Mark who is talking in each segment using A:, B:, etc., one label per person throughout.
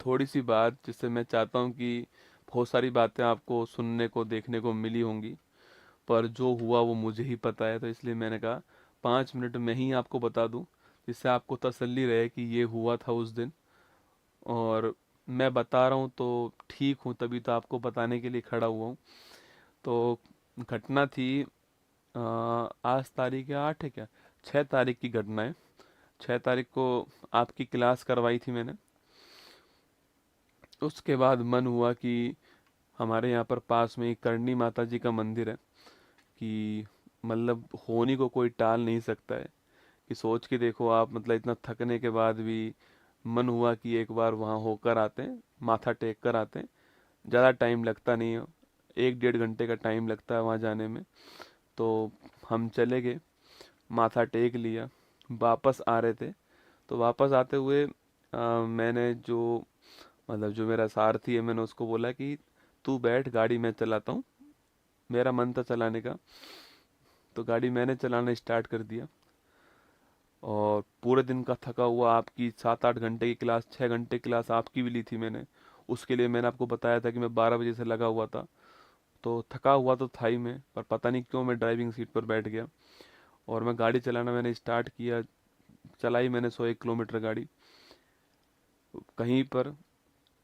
A: थोड़ी सी बात जिससे मैं चाहता हूँ कि बहुत सारी बातें आपको सुनने को देखने को मिली होंगी, पर जो हुआ वो मुझे ही पता है, तो इसलिए मैंने कहा 5 मिनट में ही आपको बता दूं, जिससे आपको तसल्ली रहे कि ये हुआ था उस दिन। और मैं बता रहा हूँ तो ठीक हूँ, तभी तो आपको बताने के लिए खड़ा हुआ हूँ। तो घटना थी, आज तारीख है 8 है क्या, 6 तारीख की घटना है। 6 तारीख को आपकी क्लास करवाई थी मैंने। उसके बाद मन हुआ कि हमारे यहाँ पर पास में एक करणी माता जी का मंदिर है, कि मतलब होनी को कोई टाल नहीं सकता है। कि सोच के देखो आप, मतलब इतना थकने के बाद भी मन हुआ कि एक बार वहाँ होकर आते हैं, माथा टेक कर आते हैं। ज़्यादा टाइम लगता नहीं है, 1 डेढ़ घंटे का टाइम लगता है वहाँ जाने में। तो हम चले गए, माथा टेक लिया, वापस आ रहे थे। तो वापस आते हुए मैंने जो, मतलब जो मेरा सारथी है, मैंने उसको बोला कि तू बैठ, गाड़ी मैं चलाता हूँ। मेरा मन था चलाने का, तो गाड़ी मैंने चलाना स्टार्ट कर दिया। और पूरे दिन का थका हुआ, आपकी 7 8 घंटे की क्लास, 6 घंटे क्लास आपकी भी ली थी मैंने। उसके लिए मैंने आपको बताया था कि मैं 12 बजे से लगा हुआ था। तो थका हुआ तो था ही मैं, पर पता नहीं क्यों मैं ड्राइविंग सीट पर बैठ गया और मैं गाड़ी चलाना मैंने स्टार्ट किया। चलाई मैंने 101 किलोमीटर गाड़ी। कहीं पर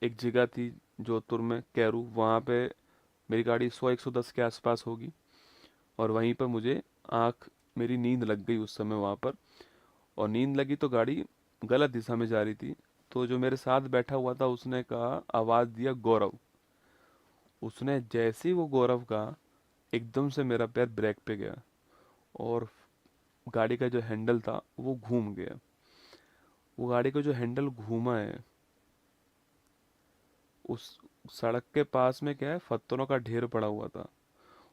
A: एक जगह थी जोधपुर में, कैरू, वहाँ पे मेरी गाड़ी 100 110 के आसपास होगी। और वहीं पर मुझे आँख, मेरी नींद लग गई उस समय वहाँ पर। और नींद लगी तो गाड़ी गलत दिशा में जा रही थी। तो जो मेरे साथ बैठा हुआ था उसने कहा, आवाज़ दिया गौरव। उसने जैसे ही वो गौरव कहा, एकदम से मेरा पैर ब्रेक पे गया और गाड़ी का जो हैंडल था वो घूम गया। वो गाड़ी का जो हैंडल घूमा है, उस सड़क के पास में क्या है, पत्थरों का ढेर पड़ा हुआ था।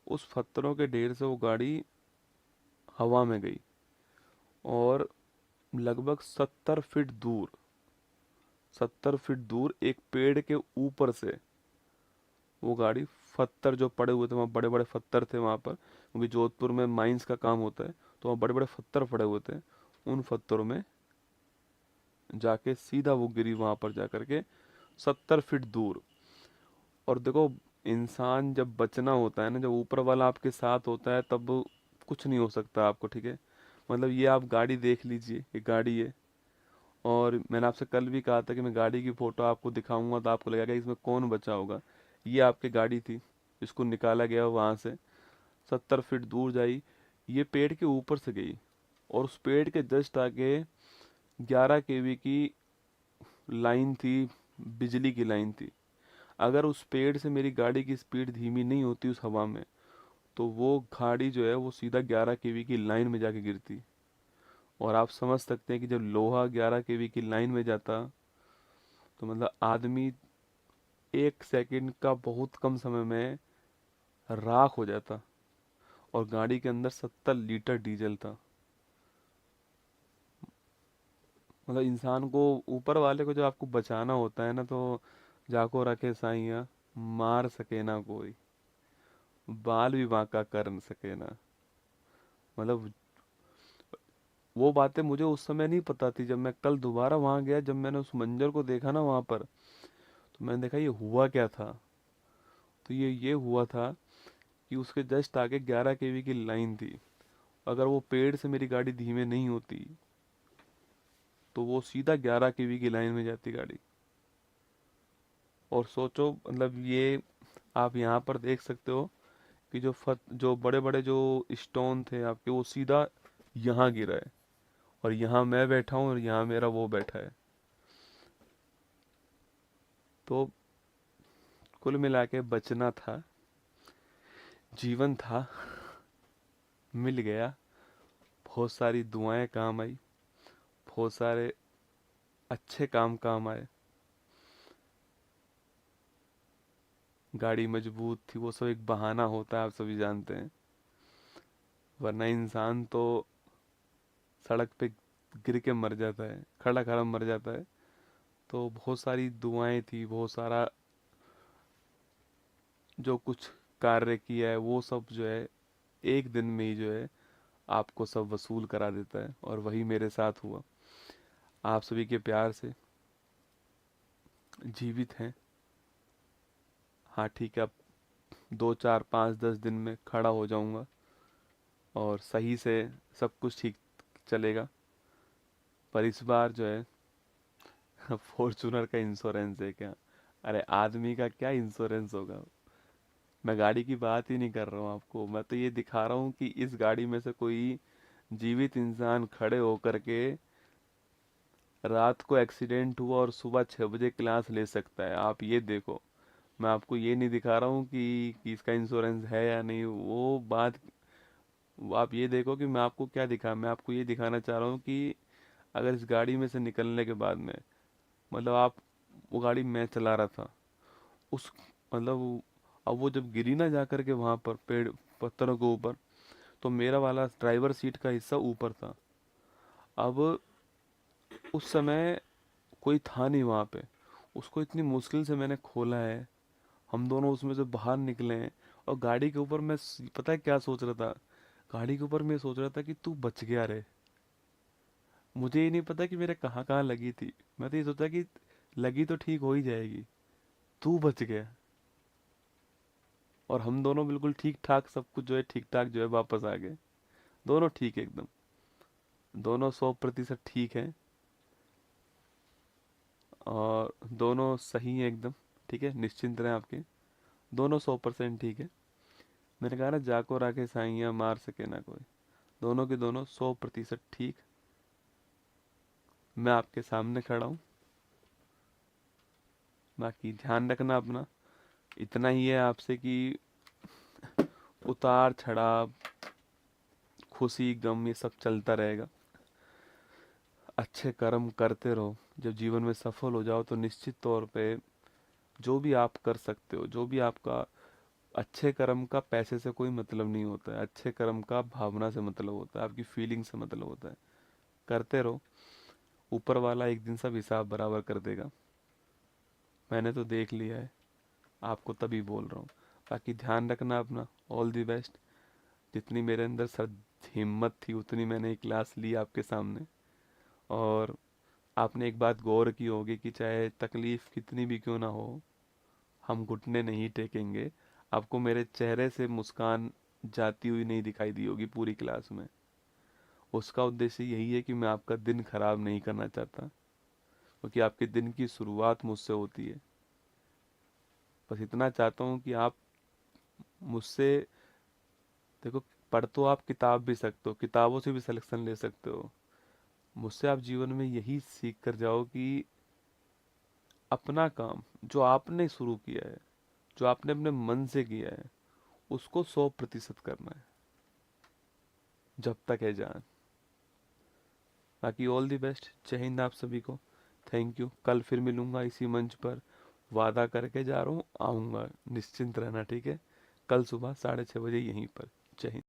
A: उस पत्थरों के ढेर से वो गाड़ी हवा में गई और लगभग 70 फीट दूर, 70 फीट दूर एक पेड़ के ऊपर से वो गाड़ी, पत्थर जो पड़े हुए थे वहाँ, बड़े बड़े पत्थर थे वहाँ पर, क्योंकि जोधपुर में माइंस का काम होता है, तो वहाँ बड़े बड़े पत्थर पड़े हुए थे। उन पत्थरों में जाके सीधा वो गिरी, वहाँ पर जा करके 70 फीट दूर। और देखो, इंसान जब बचना होता है ना, जब ऊपर वाला आपके साथ होता है, तब कुछ नहीं हो सकता आपको, ठीक है। मतलब ये आप गाड़ी देख लीजिए, ये गाड़ी है। और मैंने आपसे कल भी कहा था कि मैं गाड़ी की फोटो आपको दिखाऊंगा तो आपको लगेगा कि इसमें कौन बचा होगा। ये आपकी गाड़ी थी, इसको निकाला गया वहां से, 70 फीट दूर जाई, ये पेड़ के ऊपर से गई। और उस पेड़ के जस्ट आगे 11 kV की लाइन थी, बिजली की लाइन थी। अगर उस पेड़ से मेरी गाड़ी की स्पीड धीमी नहीं होती उस हवा में, तो वो गाड़ी जो है वो सीधा 11 kV की लाइन में जाके गिरती। और आप समझ सकते हैं कि जब लोहा 11 kV की लाइन में जाता, तो मतलब आदमी 1 सेकंड का बहुत कम समय में राख हो जाता। और गाड़ी के अंदर 70 लीटर डीजल था। मतलब इंसान को, ऊपर वाले को जब आपको बचाना होता है ना, तो जाको रखे साइया, मार सके ना कोई, बाल भी बांका कर न सके ना। मतलब वो बातें मुझे उस समय नहीं पता थी। जब मैं कल दोबारा वहां गया, जब मैंने उस मंजर को देखा ना वहां पर, तो मैंने देखा ये हुआ क्या था। तो ये हुआ था कि उसके जस्ट आगे 11 kV की लाइन थी। अगर वो पेड़ से मेरी गाड़ी धीमे नहीं होती, तो वो सीधा 11 kV की लाइन में जाती गाड़ी। और सोचो, मतलब ये आप यहाँ पर देख सकते हो कि जो बड़े बड़े जो स्टोन थे आपके, वो सीधा यहाँ गिरा है। और यहाँ मैं बैठा हूँ और यहाँ मेरा वो बैठा है। तो कुल मिला के बचना था, जीवन था, मिल गया। बहुत सारी दुआएं काम आई, बहुत सारे अच्छे काम आए। गाड़ी मजबूत थी, वो सब एक बहाना होता है, आप सभी जानते हैं। वरना इंसान तो सड़क पे गिर के मर जाता है, खड़ा खड़ा मर जाता है। तो बहुत सारी दुआएं थी, बहुत सारा जो कुछ कार्य किया है वो सब जो है, एक दिन में ही जो है आपको सब वसूल करा देता है। और वही मेरे साथ हुआ। आप सभी के प्यार से जीवित हैं। हाँ ठीक है, अब 2 4 5 10 दिन में खड़ा हो जाऊंगा और सही से सब कुछ ठीक चलेगा। पर इस बार जो है फॉर्चूनर का इंश्योरेंस है क्या? अरे आदमी का क्या इंश्योरेंस होगा? मैं गाड़ी की बात ही नहीं कर रहा हूँ आपको, मैं तो ये दिखा रहा हूँ कि इस गाड़ी में से कोई जीवित इंसान खड़े होकर के रात को एक्सीडेंट हुआ और सुबह 6 बजे क्लास ले सकता है। आप ये देखो, मैं आपको ये नहीं दिखा रहा हूँ कि इसका इंश्योरेंस है या नहीं, वो बात। वो आप ये देखो कि मैं आपको क्या दिखा, मैं आपको ये दिखाना चाह रहा हूँ कि अगर इस गाड़ी में से निकलने के बाद में, मतलब आप, वो गाड़ी मैं चला रहा था उस, मतलब अब वो जब गिरी ना जा करके वहां पर पेड़ पत्थरों के ऊपर, तो मेरा वाला ड्राइवर सीट का हिस्सा ऊपर था। अब उस समय कोई था नहीं वहां पे, उसको इतनी मुश्किल से मैंने खोला है, हम दोनों उसमें से बाहर निकले हैं। और गाड़ी के ऊपर मैं पता है क्या सोच रहा था? गाड़ी के ऊपर मैं सोच रहा था कि तू बच गया रे। मुझे ये नहीं पता कि मेरे कहाँ कहाँ लगी थी। मैं तो ये सोचा कि लगी तो ठीक हो ही जाएगी, तू बच गया। और हम दोनों बिल्कुल ठीक ठाक, सब कुछ जो है ठीक ठाक जो है वापस आ गए। दोनों ठीक है एकदम, दोनों 100% ठीक है। और दोनों सही है एकदम, ठीक है, निश्चिंत रहें आपके। दोनों 100% ठीक है। मैंने कहा ना, जाको राखे साइयाँ मार सके ना कोई। दोनों के दोनों 100% ठीक। मैं आपके सामने खड़ा हूँ। बाकी ध्यान रखना अपना। इतना ही है आपसे कि उतार चढ़ाव, खुशी गम, ये सब चलता रहेगा। अच्छे कर्म करते रहो। जब जीवन में सफल हो जाओ तो निश्चित तौर पे जो भी आप कर सकते हो, जो भी आपका, अच्छे कर्म का पैसे से कोई मतलब नहीं होता है। अच्छे कर्म का भावना से मतलब होता है, आपकी फीलिंग से मतलब होता है। करते रहो, ऊपर वाला एक दिन सब हिसाब बराबर कर देगा। मैंने तो देख लिया है, आपको तभी बोल रहा हूँ। बाकी ध्यान रखना अपना। All the best. जितनी मेरे अंदर सर हिम्मत थी उतनी मैंने एक क्लास ली आपके सामने। और आपने एक बात गौर की होगी कि चाहे तकलीफ कितनी भी क्यों ना हो, हम घुटने नहीं टेकेंगे। आपको मेरे चेहरे से मुस्कान जाती हुई नहीं दिखाई दी होगी पूरी क्लास में। उसका उद्देश्य यही है कि मैं आपका दिन खराब नहीं करना चाहता, क्योंकि आपके दिन की शुरुआत मुझसे होती है। बस इतना चाहता हूँ कि आप मुझसे, देखो, पढ़ तो आप किताब भी सकते हो, किताबों से भी सिलेक्शन ले सकते हो। मुझसे आप जीवन में यही सीख कर जाओ कि अपना काम जो आपने शुरू किया है, जो आपने अपने मन से किया है, उसको 100% करना है, जब तक है जान। बाकी ऑल दी बेस्ट। जय हिंद आप सभी को। Thank you. कल फिर मिलूंगा इसी मंच पर। वादा करके जा रहा हूँ, आऊँगा, निश्चिंत रहना, ठीक है। कल सुबह 6:30 बजे यहीं पर। जय हिंद।